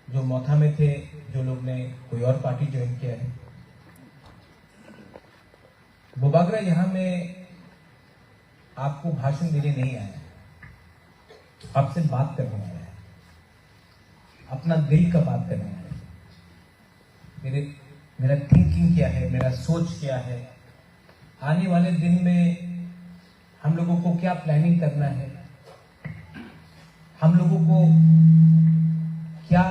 जो मोथा में थे, जो लोग ने कोई और पार्टी ज्वाइन किया है। बुबागरा यहां में आपको भाषण देने नहीं आया, आपसे बात करने आया है, अपना दिल का बात करने आया है। मेरा थिंकिंग क्या है, मेरा सोच क्या है, आने वाले दिन में हम लोगों को क्या प्लानिंग करना है, हम लोगों को क्या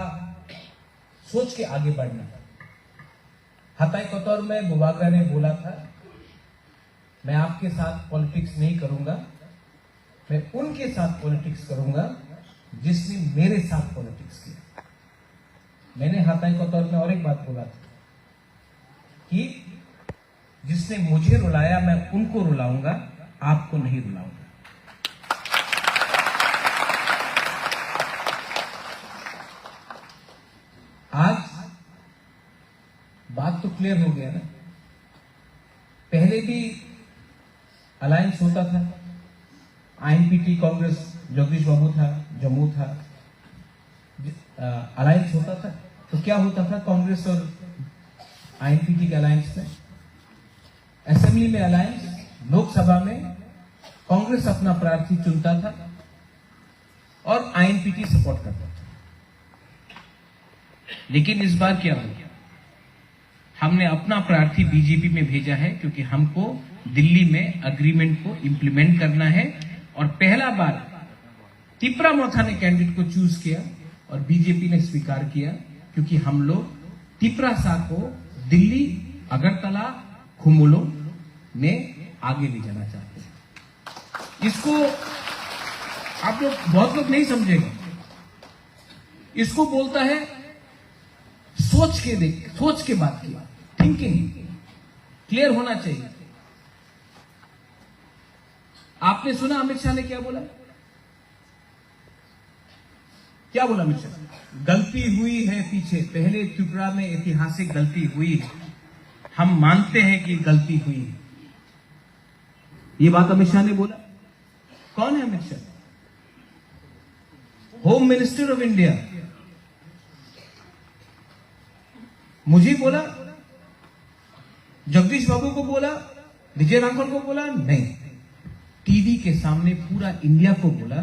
सोच के आगे बढ़ना है। हताई कतौर में बुबागरा ने बोला था, मैं आपके साथ पॉलिटिक्स नहीं करूंगा, मैं उनके साथ पॉलिटिक्स करूंगा जिसने मेरे साथ पॉलिटिक्स किया। मैंने हताई कतौर में और एक बात बोला था कि जिसने मुझे रुलाया मैं उनको रुलाऊंगा, आपको नहीं रुलाऊंगा। आज बात तो क्लियर हो गया ना। पहले भी अलायंस होता था, आईएनपीटी कांग्रेस, जगदीश बाबू था, जम्मू था, अलायंस होता था। तो क्या होता था कांग्रेस और आईएनपीटी के अलायंस में? असेंबली में अलायंस, लोकसभा में कांग्रेस अपना प्रार्थी चुनता था और आईएनपीटी सपोर्ट करता था। लेकिन इस बार क्या हुआ? हमने अपना प्रार्थी बीजेपी में भेजा है क्योंकि हमको दिल्ली में एग्रीमेंट को इंप्लीमेंट करना है। और पहला बार तिपरा मोथा ने कैंडिडेट को चूज किया और बीजेपी ने स्वीकार किया, क्योंकि हम लोग तिपरा सा को दिल्ली, अगरतला, खुमुलो में आगे ले जाना चाहते हैं। इसको आप लोग, बहुत लोग नहीं समझेंगे, इसको बोलता है सोच के बात की, थिंकिंग क्लियर होना चाहिए। आपने सुना अमित शाह ने क्या बोला? क्या बोला अमित शाह? गलती हुई है पीछे, पहले त्रिपुरा में ऐतिहासिक गलती हुई है, हम मानते हैं कि गलती हुई है। ये बात अमित शाह ने बोला। कौन है Amit Shah? Home minister of India. मुझे बोला, जगदीश बाबू को बोला, विजय राघवन को बोला? नहीं, टीवी के सामने पूरा इंडिया को बोला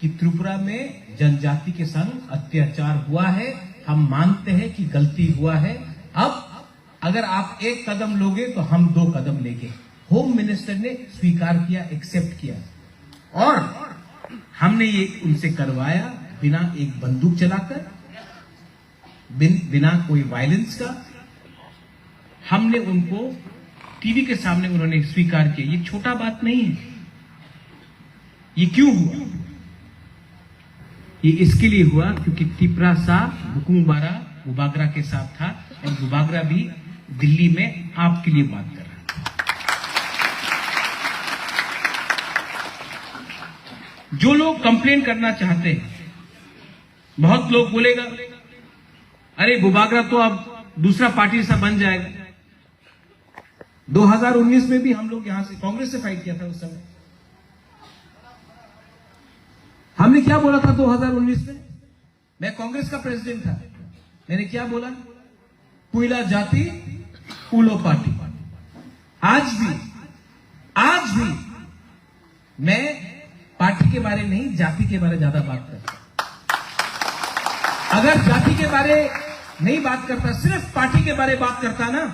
कि त्रिपुरा में जनजाति के संग अत्याचार हुआ है, हम मानते हैं कि गलती हुआ है, अब अगर आप एक कदम लोगे तो हम 2 कदम लेंगे। होम मिनिस्टर ने स्वीकार किया, एक्सेप्ट किया, और हमने ये उनसे करवाया बिना एक बंदूक चलाकर, बिना कोई वायलेंस का। हमने उनको टीवी के सामने उन्होंने स्वीकार किया। ये छोटा बात नहीं है। ये क्यों हुआ? ये इसके लिए हुआ क्योंकि तिपरा सा बुकुंबारा बुबागरा के साथ था, और बुबागरा भी दिल्ली में आपके लिए बात कर रहा है। जो लोग कंप्लेन करना चाहते हैं, बहुत लोग बोलेगा अरे बुबागरा तो अब दूसरा पार्टी सा बन जाएगा। 2019 में भी हम लोग यहां से कांग्रेस से फाइट किया था। उस समय हमने क्या बोला था? 2019 में मैं कांग्रेस का प्रेसिडेंट था, मैंने क्या बोला? पुइला जाति उलो पार्टी। आज भी मैं पार्टी के बारे नहीं, जाति के बारे ज्यादा बात करता। अगर जाति के बारे नहीं बात करता, सिर्फ पार्टी के बारे बात करता ना,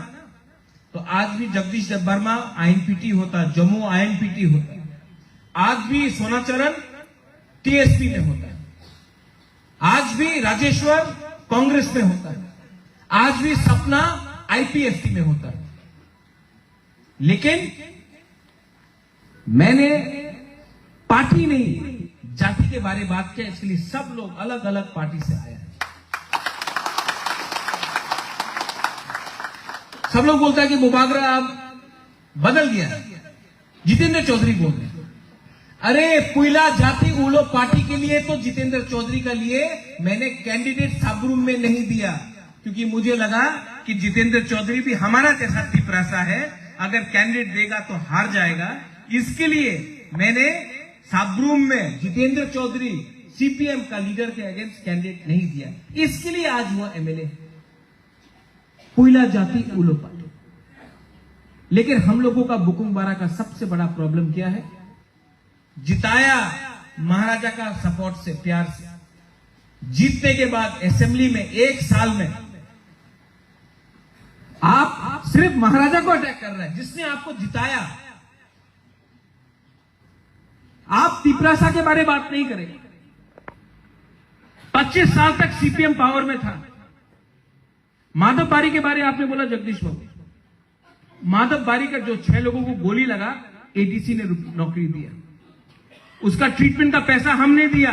तो आज भी जगदीश वर्मा आईएनपीटी होता, जम्मू आईएनपीटी होता, आज भी सोनाचरण टीएसपी में होता है, आज भी राजेश्वर कांग्रेस में होता है, आज भी सपना आईपीएफटी में होता है। लेकिन मैंने पार्टी नहीं, जाति के बारे बात किया, इसलिए सब लोग अलग अलग पार्टी से आए हैं। सब लोग बोलता है कि बुबागरा अब बदल गया। जितेंद्र चौधरी बोल रहे हैं, अरे पुइला जाति उलो पार्टी के लिए तो जितेंद्र चौधरी का लिए मैंने कैंडिडेट साबरूम में नहीं दिया, क्योंकि मुझे लगा कि जितेंद्र चौधरी भी हमारा जैसा तिपरासा है, अगर कैंडिडेट देगा तो हार जाएगा। इसके लिए मैंने साबरूम में जितेंद्र चौधरी सीपीएम का लीडर के अगेंस्ट कैंडिडेट नहीं दिया, इसके लिए आज हुआ एमएलए पुइला जाति उलोपा। लेकिन हम लोगों का बुकुंगबारा का सबसे बड़ा प्रॉब्लम क्या है? जिताया महाराजा का सपोर्ट से, प्यार से, जीतने के बाद असेंबली में 1 साल में आप सिर्फ महाराजा को अटैक कर रहे हैं, जिसने आपको जिताया। आप तिपरासा के बारे में बात नहीं करेंगे। 25 साल तक सीपीएम पावर में था। माधव बारी के बारे में आपने बोला, जगदीश बाबू, माधव बारी का जो 6 लोगों को गोली लगा, एडीसी ने नौकरी दिया, उसका ट्रीटमेंट का पैसा हमने दिया।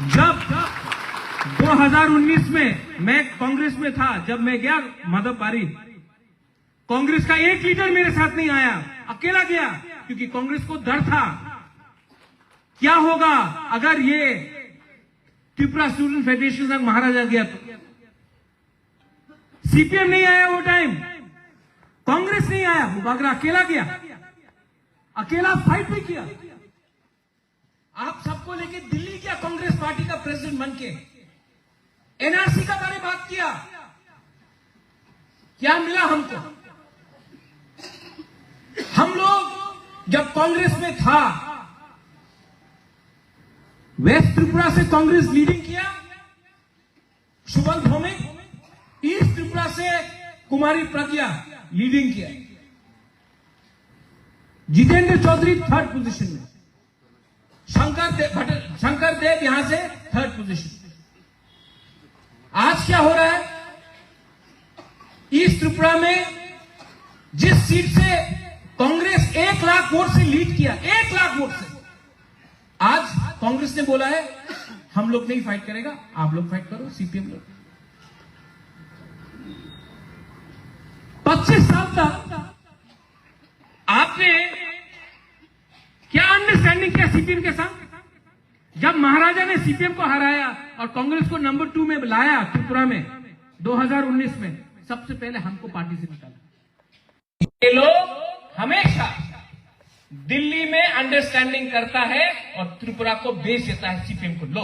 जब 2019 में मैं कांग्रेस में था, जब मैं गया माधव बारी, कांग्रेस का एक लीडर मेरे साथ नहीं आया, अकेला गया, क्योंकि कांग्रेस को डर था क्या होगा अगर ये त्रिपुरा स्टूडेंट फेडरेशन संघ महाराजा गया तो। सीपीएम नहीं आया वो टाइम, कांग्रेस नहीं आया, वो बागरा अकेला गया, अकेला फाइट भी किया। आप सबको लेके दिल्ली गया कांग्रेस पार्टी का प्रेसिडेंट बनके, एनआरसी का बारे में बात किया, क्या मिला हमको? हम लोग जब कांग्रेस में था, वेस्ट त्रिपुरा से कांग्रेस लीडिंग किया, शुभल भौमिक, ईस्ट त्रिपुरा से कुमारी प्रज्ञा लीडिंग किया, जितेंद्र चौधरी 3rd पोजीशन में, शंकर देव यहां से 3rd पोजीशन। आज क्या हो रहा है? ईस्ट त्रिपुरा में जिस सीट से कांग्रेस 1 लाख वोट से लीड किया, 1 लाख वोट से, आज कांग्रेस ने बोला है हम लोग नहीं फाइट करेगा, आप लोग फाइट करो, सीपीएम लोग। 25 साल तक आपने क्या अंडरस्टैंडिंग किया सीपीएम के साथ? जब महाराजा ने सीपीएम को हराया और कांग्रेस को नंबर 2 में लाया त्रिपुरा में 2019 में, सबसे पहले हमको पार्टी से निकाला। ये लोग हमेशा दिल्ली में अंडरस्टैंडिंग करता है और त्रिपुरा को बेच देता है सीपीएम को। लो